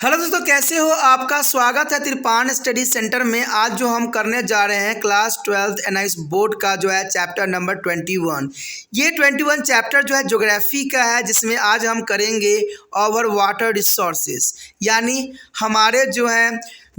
Hello दोस्तों, कैसे हो? आपका स्वागत है तिरपान स्टडी सेंटर में। आज जो हम करने जा रहे हैं क्लास 12th एनआईएस बोर्ड का जो है चैप्टर नंबर 21। ये 21 चैप्टर जो है ज्योग्राफी का है, जिसमें आज हम करेंगे ओवर वाटर रिसोर्सेज, यानी हमारे जो है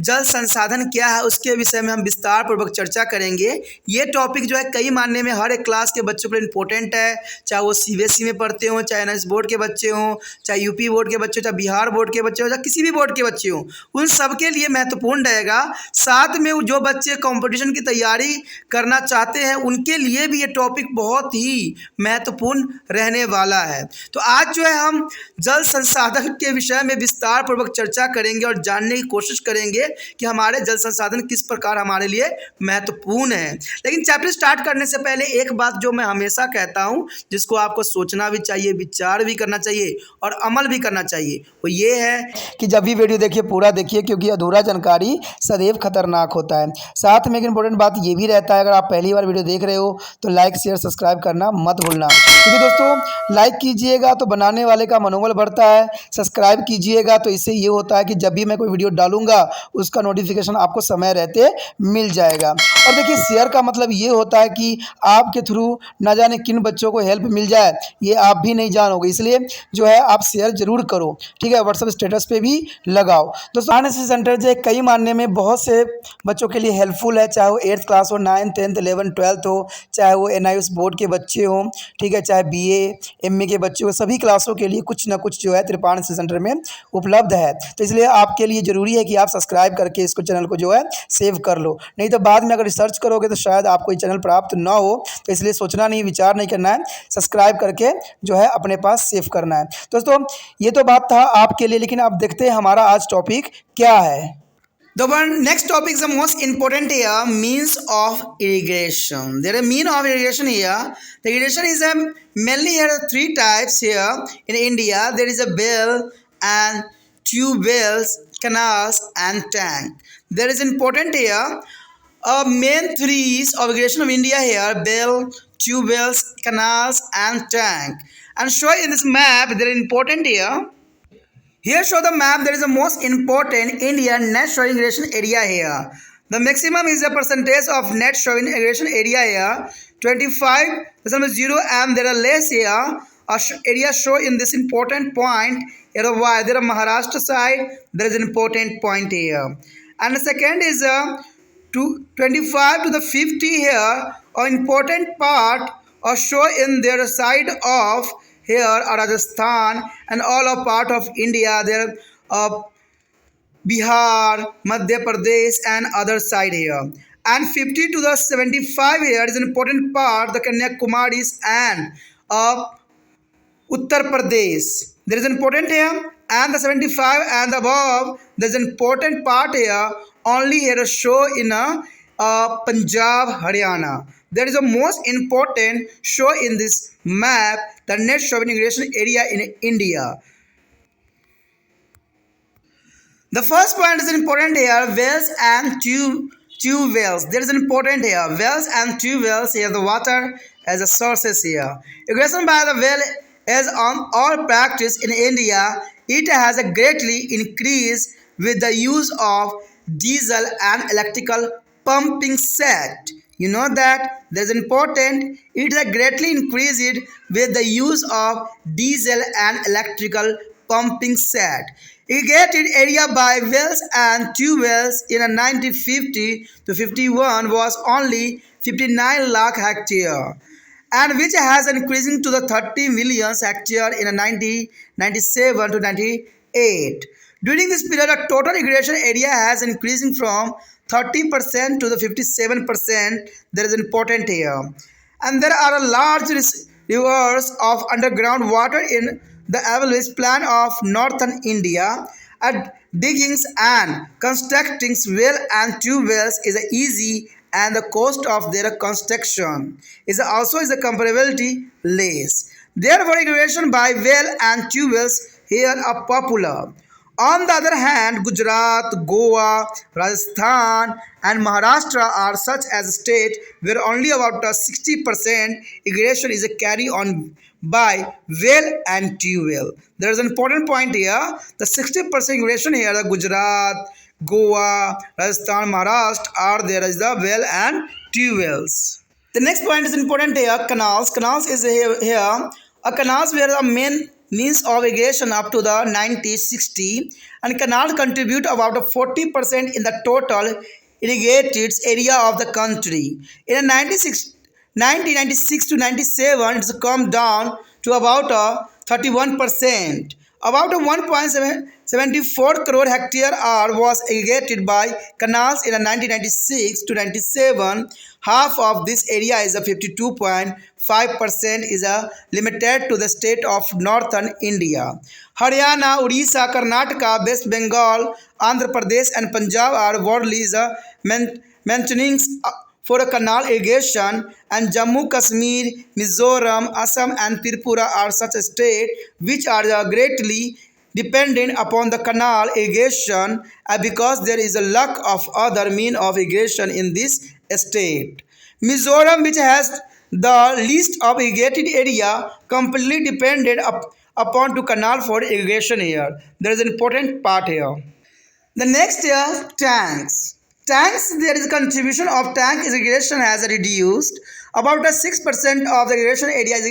जल संसाधन क्या है उसके विषय में हम विस्तार पूर्वक चर्चा करेंगे। ये टॉपिक जो है कई मानने में हर एक क्लास के बच्चों के लिए इम्पोर्टेंट है, चाहे वो सीबीएसई में पढ़ते हों, चाहे एनआईएस बोर्ड के बच्चे हों, चाहे यूपी बोर्ड के बच्चे, चाहे बिहार बोर्ड के बच्चे हों, चाहे किसी भी बोर्ड के बच्चे हों, उन सबके लिए महत्वपूर्ण रहेगा। साथ में जो बच्चे कंपटीशन की तैयारी करना चाहते हैं उनके लिए भी ये टॉपिक बहुत ही महत्वपूर्ण रहने वाला है। तो आज जो है हम जल संसाधन के विषय में विस्तार पूर्वक चर्चा करेंगे और जानने की कोशिश करेंगे कि हमारे जल संसाधन किस प्रकार हमारे लिए महत्वपूर्ण है। लेकिन चैप्टर स्टार्ट करने से पहले एक बात जो मैं हमेशा कहता हूं, जिसको आपको सोचना भी चाहिए, विचार भी करना चाहिए और अमल भी करना चाहिए, वो ये है कि जब भी वीडियो देखिए पूरा देखिए, क्योंकि अधूरा जानकारी सदैव खतरनाक होता है। साथ में एक इंपॉर्टेंट बात ये भी रहता है, अगर आप पहली बार वीडियो देख रहे हो तो लाइक शेयर सब्सक्राइब करना मत भूलना, क्योंकि दोस्तों लाइक कीजिएगा तो बनाने वाले का मनोबल बढ़ता है, सब्सक्राइब कीजिएगा तो इससे ये होता है कि जब भी मैं कोई वीडियो डालूंगा उसका नोटिफिकेशन आपको समय रहते मिल जाएगा। और देखिए शेयर का मतलब ये होता है कि आपके थ्रू न जाने किन बच्चों को हेल्प मिल जाए, ये आप भी नहीं जानोगे, इसलिए जो है आप शेयर जरूर करो, ठीक है। व्हाट्सएप स्टेटस पे भी लगाओ। दोस्तों एनआईएस सेंटर जो है कई मानने में बहुत से बच्चों के लिए हेल्पफुल है, चाहे वो 8th क्लास हो, 9th 10th 11th 12th हो, चाहे वो एनआईएस बोर्ड के बच्चे हों, ठीक है, चाहे बीए एमए के बच्चे हो, सभी क्लासों के लिए कुछ ना कुछ जो है तिरपान सेंटर में उपलब्ध है। तो इसलिए आपके लिए ज़रूरी है कि आप सब्सक्राइब करके इसको चैनल को जो है सेव कर लो, नहीं तो बाद में अगर रिसर्च करोगे तो शायद आपको ये चैनल प्राप्त ना हो। तो इसलिए सोचना नहीं, विचार नहीं करना है, सब्सक्राइब करके जो है अपने पास सेव करना है। दोस्तों ये तो बात था आपके लिए, लेकिन अब देखते हैं हमारा आज टॉपिक क्या है। The one next topic is the most important here, means of irrigation. There is mean of irrigation here. The irrigation is mainly here are three types here in India. There is a well and tube wells, canals and tank. There is important here. Main threes of irrigation of India here: well, tube wells, canals and tank. And show in this map they are important here. Here show the map. There is the most important Indian net showing irrigation area here. The maximum is the percentage of net showing irrigation area here. 25, this one is 0, and there are less here. Area show in this important point. Here why there are Maharashtra side. There is an important point here. And the second is 25 to the 50 here. An important part show in their side of here are Rajasthan and all are part of India. There Bihar, Madhya Pradesh and other side here. And 50 to the 75 here is an important part, the Kanyakumaris and Uttar Pradesh. There is an important here, and the 75 and above there is an important part here. Only here a show in Punjab, Haryana. There is a most important show in this map, the net showing irrigation area in India. The first point is important here, wells and tube wells. There is an important here, wells and tube wells. Here the water as a sources here. Irrigation by the well is on all practice in India. It has a greatly increased with the use of diesel and electrical pumping set. You know that there's important. It has greatly increased with the use of diesel and electrical pumping set. Irrigated area by wells and tube wells in a 1950 to 51 was only 59 lakh hectare, and which has increasing to the 30 million hectare in a 1997 to 98. During this period, the total irrigation area has increasing from 30% to the 57%. There is important here. And there are a large rivers of underground water in the avalanche plan of northern India. At diggings and constructing well and tube wells is easy, and the cost of their construction is also a comparability less. Therefore, irrigation by well and tube wells here are popular. On the other hand, Gujarat, Goa, Rajasthan and Maharashtra are such as state where only about 60% irrigation is carried on by well and tube well. There is an important point here. The 60% irrigation here, the Gujarat, Goa, Rajasthan, Maharashtra are there as the well and tube wells. The next point is important here. Canals. Canals is here. A canals were the main means of irrigation up to the 1960, and canal contribute about 40% in the total irrigated area of the country. In 1996 to 97, it's come down to about 31%. About 1.74 crore hectare was irrigated by canals in 1996 to 97. Half of this area is 52.5% is limited to the state of northern India. Haryana, Odisha, Karnataka, West Bengal, Andhra Pradesh and Punjab are widely mentioning for a canal irrigation, and Jammu, Kashmir, Mizoram, Assam and Tripura are such states which are greatly dependent upon the canal irrigation because there is a lack of other mean of irrigation in this state. Mizoram, which has the least of irrigated area, completely depended upon to canal for irrigation here. There is an important part here. The next is tanks. Tanks, there is a contribution of tank irrigation has reduced. About 6% of the irrigation area is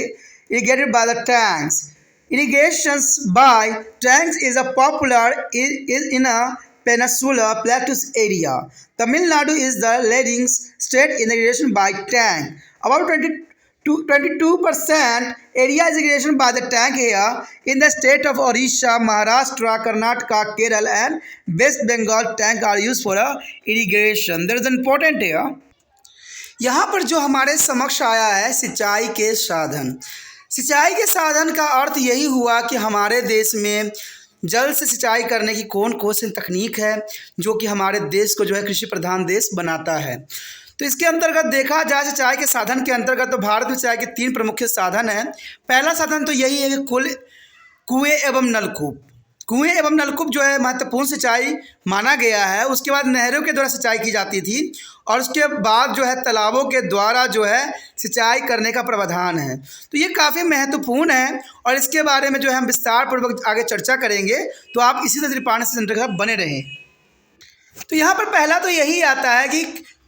irrigated by the tanks. Irrigations by tanks is a popular in a peninsula plateaus area. Tamil Nadu is the leading state in irrigation by tank. About 22% area is irrigation by the tank here. In the state of Odisha, Maharashtra, Karnataka, Kerala and West Bengal, tank are used for irrigation. There is an important here. यहाँ पर जो हमारे समक्ष आया है सिंचाई के साधन। सिंचाई के साधन का अर्थ यही हुआ कि हमारे देश में जल से सिंचाई करने की कौन सी तकनीक है जो कि हमारे देश को जो है कृषि प्रधान देश बनाता है। तो इसके अंतर्गत देखा जाए सिंचाई के साधन के अंतर्गत तो भारत में सिंचाई के 3 प्रमुख साधन हैं। पहला साधन तो यही है कि कुएं एवं नलकूप। कुएं एवं नलकूप जो है महत्वपूर्ण सिंचाई माना गया है। उसके बाद नहरों के द्वारा सिंचाई की जाती थी और उसके बाद जो है तालाबों के द्वारा जो है सिंचाई करने का प्रावधान है। तो ये काफ़ी महत्वपूर्ण है और इसके बारे में जो है हम विस्तार पूर्वक आगे चर्चा करेंगे। तो आप इसी तरह पानी से सेंटर के साथ बने रहें। तो यहाँ पर पहला तो यही आता है कि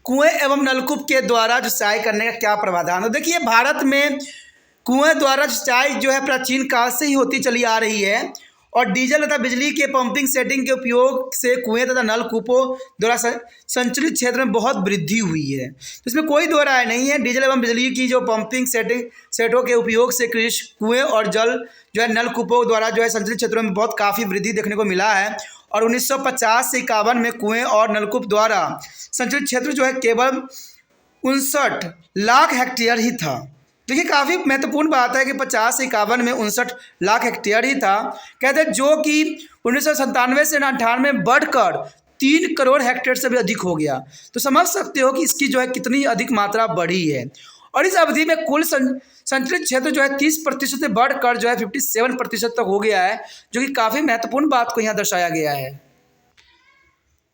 कुएं एवं नलकूप के द्वारा जो सिंचाई करने का क्या प्रावधान है। देखिए भारत में कुएं द्वारा सिंचाई जो है प्राचीन काल से ही होती चली आ रही है और डीजल तथा बिजली के पंपिंग सेटिंग के उपयोग से कुएं तथा नलकूपों द्वारा संचालित क्षेत्र में बहुत वृद्धि हुई है। तो इसमें कोई दो राय नहीं है। डीजल एवं बिजली की जो पंपिंग सेटों के उपयोग से कृषि कुएं और जल जो है नलकूपों द्वारा जो है संचालित क्षेत्रों में बहुत काफ़ी वृद्धि देखने को मिला है। और 1950 से 51 में कुएं और नलकूप द्वारा संचालित क्षेत्र जो है केवल 59 लाख हेक्टेयर ही था। देखिए काफ़ी महत्वपूर्ण बात है कि 50 से 51 में 59 लाख हेक्टेयर ही था। कहते हैं जो कि 1997 से 98 में बढ़कर 3 करोड़ हेक्टेयर से भी अधिक हो गया। तो समझ सकते हो कि इसकी जो है कितनी अधिक मात्रा बढ़ी है। और इस अवधि में कुल संचालित क्षेत्र जो है 30% से बढ़कर जो है 57% तक हो गया है, जो कि काफ़ी महत्वपूर्ण बात को यहाँ दर्शाया गया है।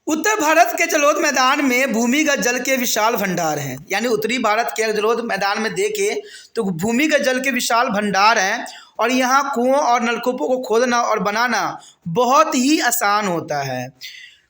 उत्तर भारत के जलोढ़ मैदान में भूमिगत जल के विशाल भंडार हैं। यानी उत्तरी भारत के जलोढ़ मैदान में देखें तो भूमिगत जल के विशाल भंडार हैं और यहाँ कुओं और नलकूपों को खोदना और बनाना बहुत ही आसान होता है।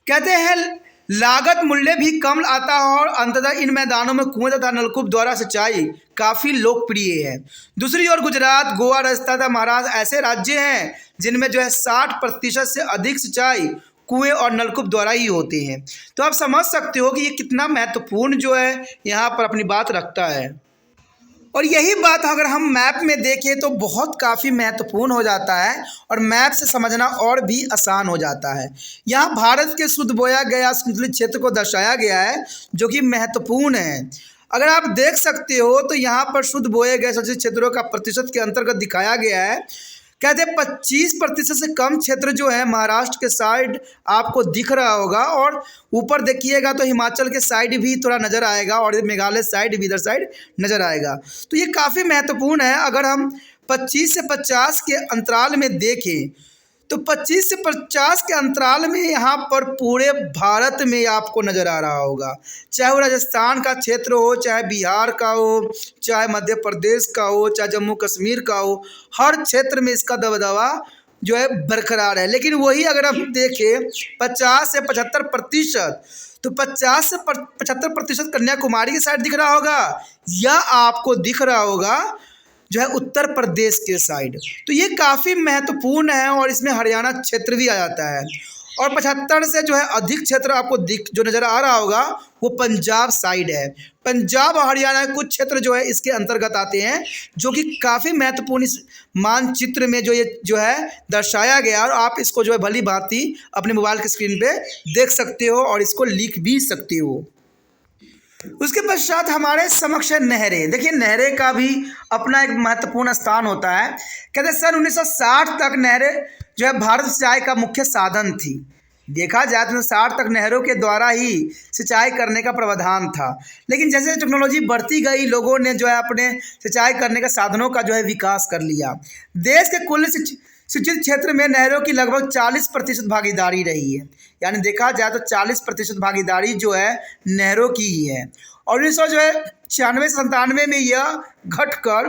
कहते हैं लागत मूल्य भी कम आता है और अंततः इन मैदानों में कुएं तथा नलकूप द्वारा सिंचाई काफ़ी लोकप्रिय है। दूसरी ओर गुजरात, गोवा, राजस्थान तथा महाराष्ट्र ऐसे राज्य हैं जिनमें जो है 60% से अधिक सिंचाई कुएं और नलकूप द्वारा ही होते हैं। तो आप समझ सकते हो कि ये कितना महत्वपूर्ण जो है यहाँ पर अपनी बात रखता है। और यही बात अगर हम मैप में देखें तो बहुत काफ़ी महत्वपूर्ण हो जाता है और मैप से समझना और भी आसान हो जाता है। यहाँ भारत के शुद्ध बोया गया संतुलित क्षेत्र को दर्शाया गया है जो कि महत्वपूर्ण है। अगर आप देख सकते हो तो यहाँ पर शुद्ध बोए गए संतुलित क्षेत्रों का प्रतिशत के अंतर्गत दिखाया गया है। कहते हैं 25% से कम क्षेत्र जो है महाराष्ट्र के साइड आपको दिख रहा होगा और ऊपर देखिएगा तो हिमाचल के साइड भी थोड़ा नज़र आएगा और मेघालय साइड भी इधर साइड नज़र आएगा। तो ये काफ़ी महत्वपूर्ण है। अगर हम 25 से 50 के अंतराल में देखें तो 25 से 50 के अंतराल में यहाँ पर पूरे भारत में आपको नज़र आ रहा होगा, चाहे वो राजस्थान का क्षेत्र हो, चाहे बिहार का हो, चाहे मध्य प्रदेश का हो, चाहे जम्मू कश्मीर का हो, हर क्षेत्र में इसका दबदबा जो है बरकरार है। लेकिन वही अगर हम देखें 50 से 75%, तो 50 से 75% कन्याकुमारी की साइड दिख रहा होगा या आपको दिख रहा होगा जो है उत्तर प्रदेश के साइड। तो ये काफ़ी महत्वपूर्ण है और इसमें हरियाणा क्षेत्र भी आ जाता है। और 75 से जो है अधिक क्षेत्र आपको जो नज़र आ रहा होगा वो पंजाब साइड है। पंजाब और हरियाणा के कुछ क्षेत्र जो है इसके अंतर्गत आते हैं, जो कि काफ़ी महत्वपूर्ण इस मानचित्र में जो ये जो है दर्शाया गया। और आप इसको जो है भली भांति अपने मोबाइल की स्क्रीन पे देख सकते हो और इसको लिख भी सकते हो। उसके पश्चात हमारे समक्ष है नहरें। देखिए नहरें का भी अपना एक महत्वपूर्ण स्थान होता है। कहते हैं सन 1960 तक नहरें जो है भारत सिंचाई का मुख्य साधन थी। देखा जाए तो 60 तक नहरों के द्वारा ही सिंचाई करने का प्रावधान था। लेकिन जैसे टेक्नोलॉजी बढ़ती गई, लोगों ने जो है अपने सिंचाई करने के साधनों का जो है विकास कर लिया। देश के कुल सिंचित क्षेत्र में नहरों की लगभग 40% भागीदारी रही है। यानी देखा जाए तो 40% भागीदारी जो है नहरों की ही है। और 1996 से 97 में यह घटकर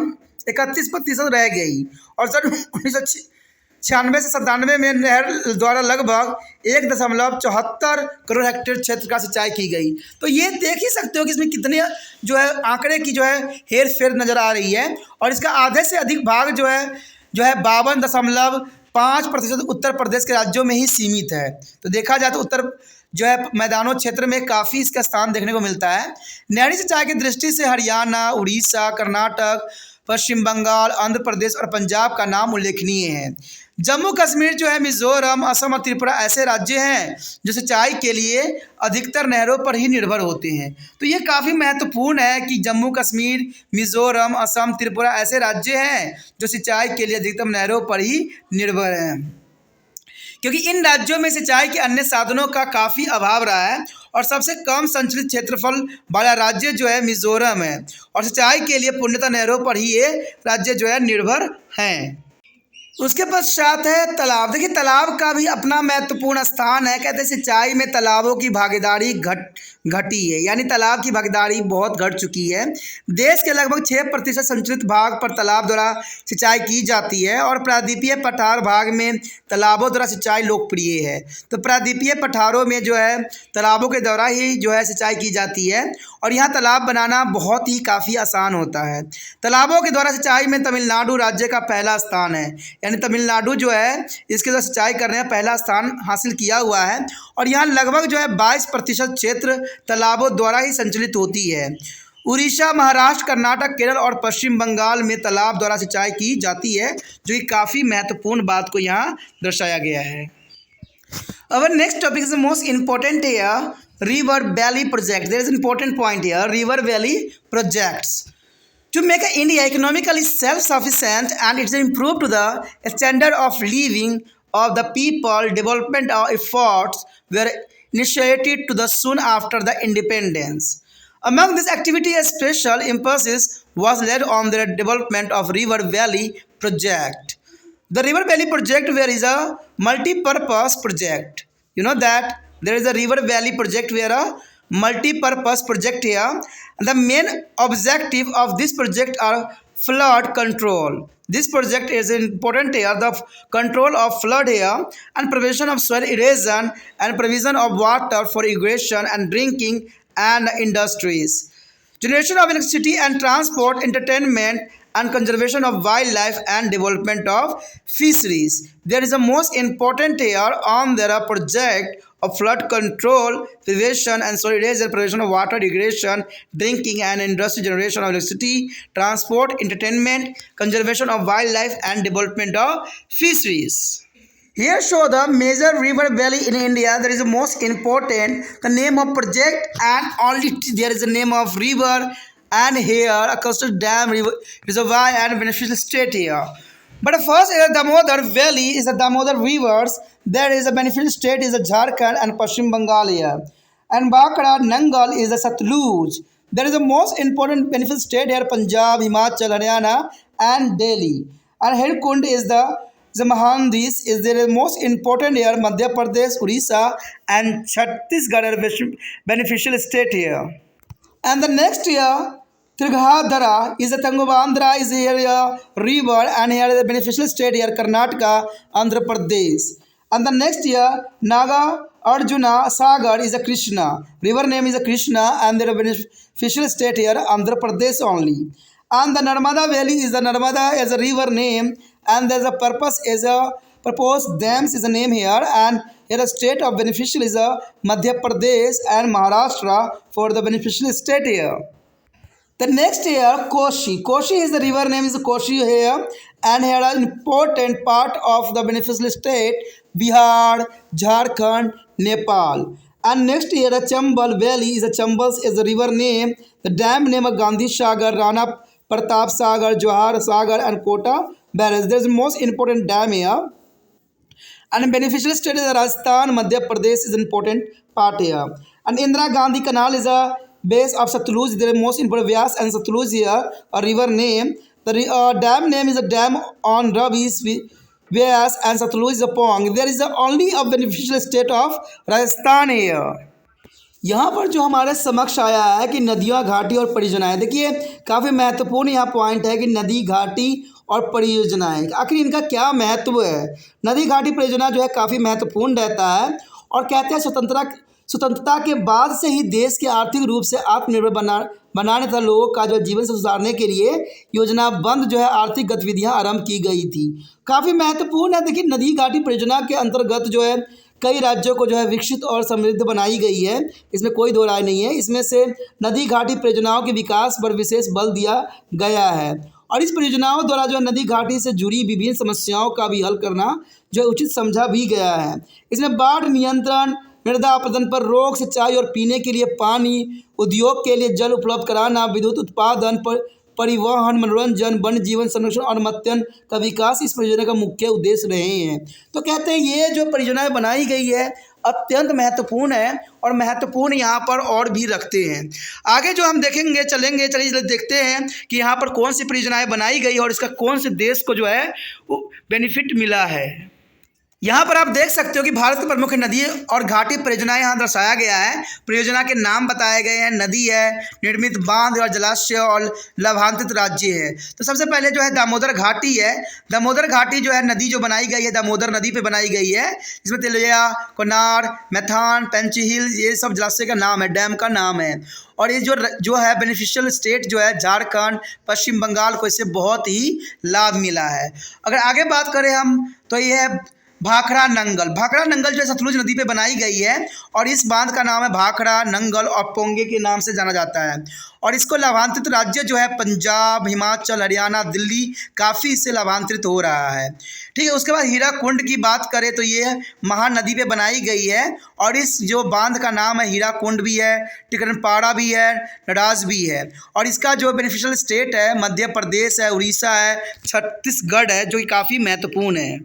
31% रह गई। और सन 1996 से 97 में नहर द्वारा लगभग 1.74 करोड़ हेक्टेयर क्षेत्र का सिंचाई की गई। तो ये देख ही सकते हो कि इसमें कितने जो है आंकड़े की जो है हेर फेर नज़र आ रही है। और इसका आधे से अधिक भाग जो है 52.5% उत्तर प्रदेश के राज्यों में ही सीमित है। तो देखा जाए तो उत्तर जो है मैदानों क्षेत्र में काफ़ी इसका स्थान देखने को मिलता है। नहरी सिंचाई की दृष्टि से हरियाणा, उड़ीसा, कर्नाटक, पश्चिम बंगाल, आंध्र प्रदेश और पंजाब का नाम उल्लेखनीय है। जम्मू कश्मीर जो है, मिजोरम, असम और त्रिपुरा ऐसे राज्य हैं जो सिंचाई के लिए अधिकतर नहरों पर ही निर्भर होते हैं। तो ये काफ़ी महत्वपूर्ण है कि जम्मू कश्मीर, मिजोरम, असम, त्रिपुरा ऐसे राज्य हैं जो सिंचाई के लिए अधिकतम नहरों पर ही निर्भर हैं, क्योंकि इन राज्यों में सिंचाई के अन्य साधनों का काफ़ी अभाव रहा है। और सबसे कम संचलित क्षेत्रफल वाला राज्य जो है मिजोरम है। और सिंचाई के लिए पूर्णतः नहरों पर ही ये राज्य जो है निर्भर हैं। उसके पश्चात है तालाब। देखिए तालाब का भी अपना महत्वपूर्ण स्थान है। कहते हैं सिंचाई में तालाबों की भागीदारी घटी है, यानी तालाब की भागीदारी बहुत घट चुकी है। देश के लगभग 6% संचलित भाग पर तालाब द्वारा सिंचाई की जाती है। और प्रायद्वीपीय पठार भाग में तालाबों द्वारा सिंचाई लोकप्रिय है। तो प्रायद्वीपीय पठारों में जो है तालाबों के द्वारा ही जो है सिंचाई की जाती है। और यहाँ तालाब बनाना बहुत ही काफ़ी आसान होता है। तालाबों के द्वारा सिंचाई में तमिलनाडु राज्य का पहला स्थान है, यानी तमिलनाडु जो है इसके द्वारा सिंचाई करने में पहला स्थान हासिल किया हुआ है। और यहाँ लगभग जो है 22% क्षेत्र तालाबों द्वारा ही संचालित होती है। उड़ीसा, महाराष्ट्र, कर्नाटक, केरल और पश्चिम बंगाल में तालाब द्वारा सिंचाई की जाती है, जो कि काफ़ी महत्वपूर्ण बात को यहाँ दर्शाया गया है। Our next topic is the most important here, river valley project. There is an important point here, river valley projects. To make India economically self-sufficient and it's improved to the standard of living of the people, development efforts were initiated to the soon after the independence. Among this activity, a special emphasis was laid on the development of river valley project. The River Valley project where is a multi-purpose project. You know that there is a River Valley project where a multi-purpose project here. And the main objective of this project are flood control. This project is important here, the control of flood here and prevention of soil erosion and provision of water for irrigation and drinking and industries. Generation of electricity and transport, entertainment and conservation of wildlife and development of fisheries. There is a most important here on their project of flood control, prevention and soil erosion, prevention of water, irrigation, drinking and industry, generation of electricity, transport, entertainment, conservation of wildlife and development of fisheries. Here show the major river valley in India. There is the most important, the name of project and only there is a name of river. And here a coastal dam, reservoir and beneficial state here. But first is the Damodar Valley, is the Damodar rivers. There is a beneficial state is the Jharkhand and Pashchim Bengal here. And Bakra Nangal is the Satluj. There is the most important beneficial state here, Punjab, Himachal, Haryana and Delhi. And Herkund is the The Mahandis is the most important here. Madhya Pradesh, Orissa, and Chhattisgarh are beneficial state here. And the next year, Tirghadhara is a Tungabandhra is here a river, and here is a beneficial state here, Karnataka, Andhra Pradesh. And the next year, Naga Arjuna Sagar is a Krishna. River name is a Krishna, and there are beneficial state here, Andhra Pradesh only. And the Narmada Valley is the Narmada as a river name, and there's a purpose as a proposed dams is a name here, and here a state of beneficial is a Madhya Pradesh and Maharashtra for the beneficial state here. The next here, Koshi. Koshi is the river name is Koshi here, and here an important part of the beneficial state, Bihar, Jharkhand, Nepal. And next here, the Chambal Valley is a Chambal is the river name. The dam name of Gandhi Sagar, Rana Pratap Sagar, Johar Sagar, and Kota Barrage. There is the most important dam here. And beneficial state is Rajasthan, Madhya Pradesh is an important part here. And Indira Gandhi Canal is a base of Satluj. There is most important Vyas and Satluj here, a river name. The dam name is a dam on Ravis, Vyas, and Satluj is a pond. There is only a beneficial state of Rajasthan here. यहाँ पर जो हमारे समक्ष आया है कि नदियाँ, घाटी और परियोजनाएं, देखिए काफ़ी महत्वपूर्ण यहाँ पॉइंट है कि नदी, घाटी और परियोजनाएं, आखिर इनका क्या महत्व है। नदी, घाटी, परियोजना जो है काफ़ी महत्वपूर्ण रहता है, और कहते हैं स्वतंत्रता के बाद से ही देश के आर्थिक रूप से आत्मनिर्भर बनाने तथा लोगों का जो जीवन से सुधारने के लिए योजनाबद्ध जो है आर्थिक गतिविधियां आरंभ की गई थी। काफ़ी महत्वपूर्ण है। देखिए नदी, घाटी, परियोजना के अंतर्गत जो है कई राज्यों को जो है विकसित और समृद्ध बनाई गई है, इसमें कोई दो राय नहीं है। इसमें से नदी, घाटी परियोजनाओं के विकास पर विशेष बल दिया गया है, और इस परियोजनाओं द्वारा जो है नदी, घाटी से जुड़ी विभिन्न समस्याओं का भी हल करना जो है उचित समझा भी गया है। इसमें बाढ़ नियंत्रण, मृदा अपरदन पर रोक, सिंचाई और पीने के लिए पानी, उद्योग के लिए जल उपलब्ध कराना, विद्युत उत्पादन, परिवहन, मनोरंजन, वन्य जीवन संरक्षण और मत्स्य का विकास इस परियोजना का मुख्य उद्देश्य रहे हैं। तो कहते हैं ये जो परियोजनाएं बनाई गई है अत्यंत महत्वपूर्ण है, और महत्वपूर्ण यहाँ पर और भी रखते हैं। आगे जो हम देखेंगे चलिए देखते हैं कि यहाँ पर कौन सी परियोजनाएं बनाई गई और इसका कौन से देश को जो है वो बेनिफिट मिला है। यहाँ पर आप देख सकते हो कि भारत की प्रमुख नदी और घाटी परियोजनाएं यहाँ दर्शाया गया है। परियोजना के नाम बताए गए हैं, नदी है, निर्मित बांध और जलाशय और लाभान्वित राज्य है। तो सबसे पहले जो है दामोदर घाटी है। दामोदर घाटी जो है नदी जो बनाई गई है दामोदर नदी पे बनाई गई है, जिसमें तिलैया, कोनार, मैथान, पेंचहिल ये सब जलाशय का नाम है, डैम का नाम है। और ये जो है बेनिफिशियल स्टेट जो है झारखंड, पश्चिम बंगाल को इससे बहुत ही लाभ मिला है। अगर आगे बात करें हम तो ये है भाखड़ा नंगल। भाखड़ा नंगल जो है सतलुज नदी पे बनाई गई है, और इस बांध का नाम है भाखड़ा नंगल और पोंगे के नाम से जाना जाता है। और इसको लाभान्वित राज्य जो है पंजाब, हिमाचल, हरियाणा, दिल्ली काफ़ी इससे लाभान्वित हो रहा है। ठीक है, उसके बाद हीराकुंड की बात करें तो ये महानदी पे बनाई गई है, और इस जो बांध का नाम है हीराकुंड भी है, टिकरनपाड़ा भी है, नडाज भी है। और इसका जो बेनिफिशियल स्टेट है मध्य प्रदेश है, उड़ीसा है, छत्तीसगढ़ है, जो कि काफ़ी महत्वपूर्ण है।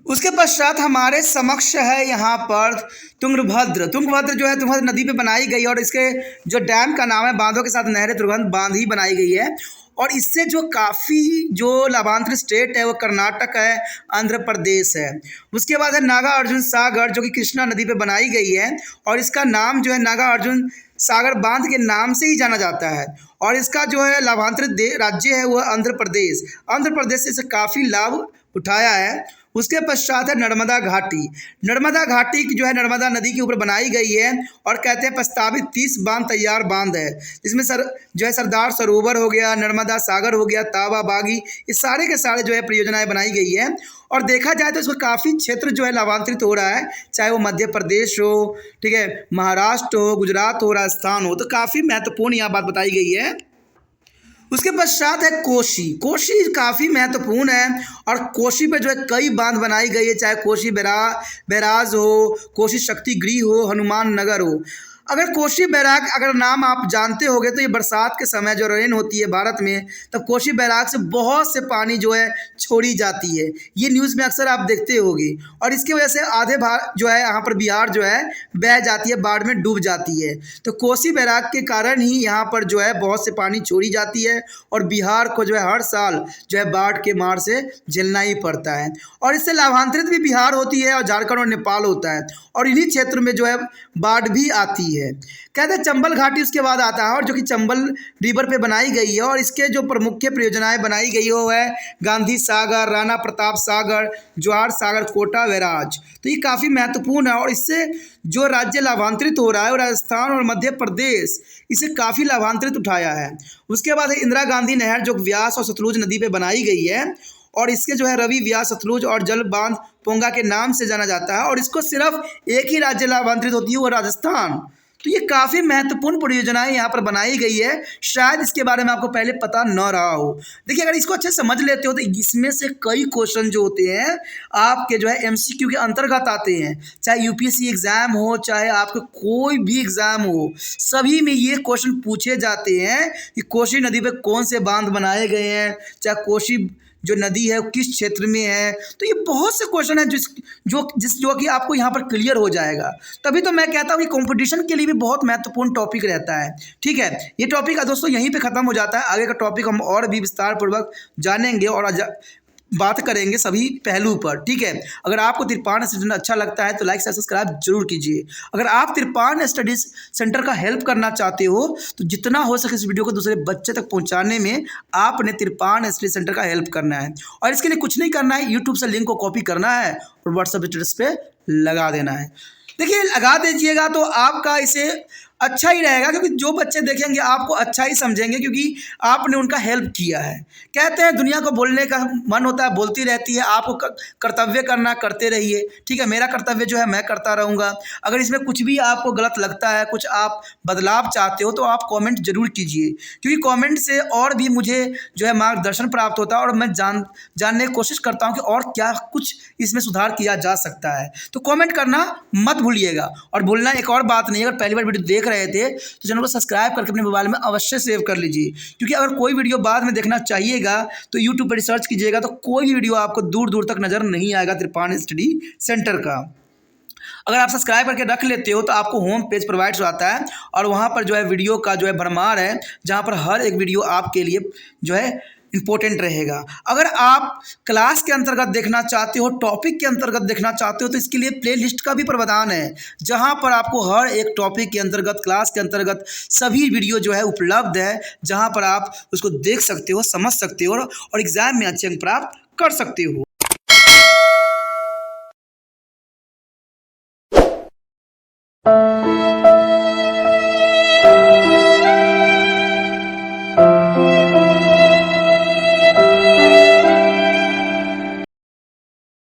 उसके पश्चात हमारे समक्ष है यहाँ पर तुंगभद्र। तुंगभद्र जो है तुंगभद्र नदी पे बनाई गई है, और इसके जो डैम का नाम है बांधों के साथ नहरें तुंगभद्र बांध ही बनाई गई है। और इससे जो काफ़ी जो लाभान्वित स्टेट है वो कर्नाटक है, आंध्र प्रदेश है। उसके बाद है नागा अर्जुन सागर जो कि कृष्णा नदी पे बनाई गई है, और इसका नाम जो है नागा अर्जुन सागर बांध के नाम से ही जाना जाता है। और इसका जो है लाभान्वित राज्य है वह आंध्र प्रदेश। आंध्र प्रदेश से इसे काफ़ी लाभ उठाया है। उसके पश्चात है नर्मदा घाटी। नर्मदा घाटी की जो है नर्मदा नदी के ऊपर बनाई गई है, और कहते हैं प्रस्तावित 30 बांध तैयार बांध है, जिसमें जो है सरदार सरोवर हो गया, नर्मदा सागर हो गया, तावा बागी, ये सारे के सारे जो है परियोजनाएं बनाई गई है। और देखा जाए तो इसमें काफ़ी क्षेत्र जो है लाभान्वित हो रहा है, चाहे वो मध्य प्रदेश हो, ठीक है, महाराष्ट्र हो, गुजरात हो, राजस्थान हो, तो काफ़ी महत्वपूर्ण यहाँ बात बताई गई है। उसके पश्चात है कोशी। कोशी काफ़ी महत्वपूर्ण है, और कोशी पे जो है कई बांध बनाई गई है, चाहे कोशी बैराज हो, कोशी शक्ति गृह हो, हनुमान नगर हो। अगर कोसी बैराग अगर नाम आप जानते होंगे तो ये बरसात के समय जो रेन होती है भारत में, तब कोसी बैराग से बहुत से पानी जो है छोड़ी जाती है। ये न्यूज़ में अक्सर आप देखते होंगे और इसकी वजह से आधे भाग जो है यहाँ पर बिहार जो है बह जाती है, बाढ़ में डूब जाती है। तो कोसी बैराग के कारण ही यहाँ पर जो है बहुत से पानी छोड़ी जाती है और बिहार को जो है हर साल जो है बाढ़ के मार से झेलना ही पड़ता है। और इससे लाभांतरित भी बिहार होती है और झारखंड और नेपाल होता है और इन्हीं क्षेत्र में जो है बाढ़ भी आती है। कहते हैं चंबल घाटी उसके बाद आता है और जो कि चंबल रिवर पे बनाई गई है और इसके जो प्रमुख परियोजनाएं बनाई गई है वो है गांधी सागर, राणा प्रताप सागर, जवाहर सागर, कोटा बैराज। तो ये काफ़ी महत्वपूर्ण है और इससे जो राज्य लाभांतरित हो रहा है वो राजस्थान और मध्य प्रदेश इसे काफ़ी लाभांतरित उठाया है। उसके बाद है इंदिरा गांधी नहर जो व्यास और सतलुज नदी पे बनाई गई है और इसके जो है रवि, व्यास, सतलुज और जल बांध पोंगा के नाम से जाना जाता है और इसको सिर्फ एक ही राज्य लाभांतरित होती है वो राजस्थान। तो ये काफ़ी महत्वपूर्ण परियोजनाएं यहाँ पर बनाई गई है, शायद इसके बारे में आपको पहले पता न रहा हो। देखिए अगर इसको अच्छे से समझ लेते हो तो इसमें से कई क्वेश्चन जो होते हैं आपके जो है एमसीक्यू के अंतर्गत आते हैं, चाहे यूपीएससी एग्ज़ाम हो चाहे आपके कोई भी एग्ज़ाम हो, सभी में ये क्वेश्चन पूछे जाते हैं कि कोसी नदी पर कौन से बांध बनाए गए हैं, चाहे कोसी जो नदी है वो किस क्षेत्र में है। तो ये बहुत से क्वेश्चन है जो कि आपको यहाँ पर क्लियर हो जाएगा। तभी तो मैं कहता हूँ कि कंपटीशन के लिए भी बहुत महत्वपूर्ण टॉपिक रहता है। ठीक है, ये टॉपिक दोस्तों यहीं पे ख़त्म हो जाता है। आगे का टॉपिक हम और भी विस्तार पूर्वक जानेंगे और बात करेंगे सभी पहलू पर। ठीक है, अगर आपको तिरपान स्टडी अच्छा लगता है तो लाइक सब्सक्राइब जरूर कीजिए। अगर आप तिरपान स्टडीज सेंटर का हेल्प करना चाहते हो तो जितना हो सके इस वीडियो को दूसरे बच्चे तक पहुंचाने में आपने तिरपान स्टडी सेंटर का हेल्प करना है। और इसके लिए कुछ नहीं करना है, यूट्यूब से लिंक को कॉपी करना है और व्हाट्सएप स्टेटस पे लगा देना है। देखिए लगा दीजिएगा तो आपका इसे अच्छा ही रहेगा, क्योंकि जो बच्चे देखेंगे आपको अच्छा ही समझेंगे क्योंकि आपने उनका हेल्प किया है। कहते हैं दुनिया को बोलने का मन होता है, बोलती रहती है, आपको कर्तव्य करना करते रहिए। ठीक है, मेरा कर्तव्य जो है मैं करता रहूँगा। अगर इसमें कुछ भी आपको गलत लगता है, कुछ आप बदलाव चाहते हो तो आप कमेंट जरूर कीजिए, क्योंकि कमेंट से और भी मुझे जो है मार्गदर्शन प्राप्त होता है और मैं जानने की कोशिश करता हूँ कि और क्या कुछ इसमें सुधार किया जा सकता है। तो कमेंट करना मत भूलिएगा। और भूलना एक और बात नहीं, अगर पहली बार वीडियो देख रहे थे तो चैनल को सब्सक्राइब करके अपने मोबाइल में अवश्य सेव कर लीजिए, क्योंकि अगर कोई वीडियो बाद में देखना चाहिएगा तो यूट्यूब पर सर्च कीजिएगा तो कोई भी वीडियो आपको दूर दूर तक नज़र नहीं आएगा तिरपान स्टडी सेंटर का। अगर आप सब्सक्राइब करके रख लेते हो तो आपको होम पेज प्रोवाइड हो जाता है और वहाँ पर जो है वीडियो का जो है भरमार है, जहाँ पर हर एक वीडियो आपके लिए जो है इम्पोर्टेंट रहेगा। अगर आप क्लास के अंतर्गत देखना चाहते हो, टॉपिक के अंतर्गत देखना चाहते हो तो इसके लिए प्लेलिस्ट का भी प्रावधान है, जहां पर आपको हर एक टॉपिक के अंतर्गत, क्लास के अंतर्गत सभी वीडियो जो है उपलब्ध है, जहां पर आप उसको देख सकते हो, समझ सकते हो और एग्ज़ाम में अच्छे अंक प्राप्त कर सकते हो।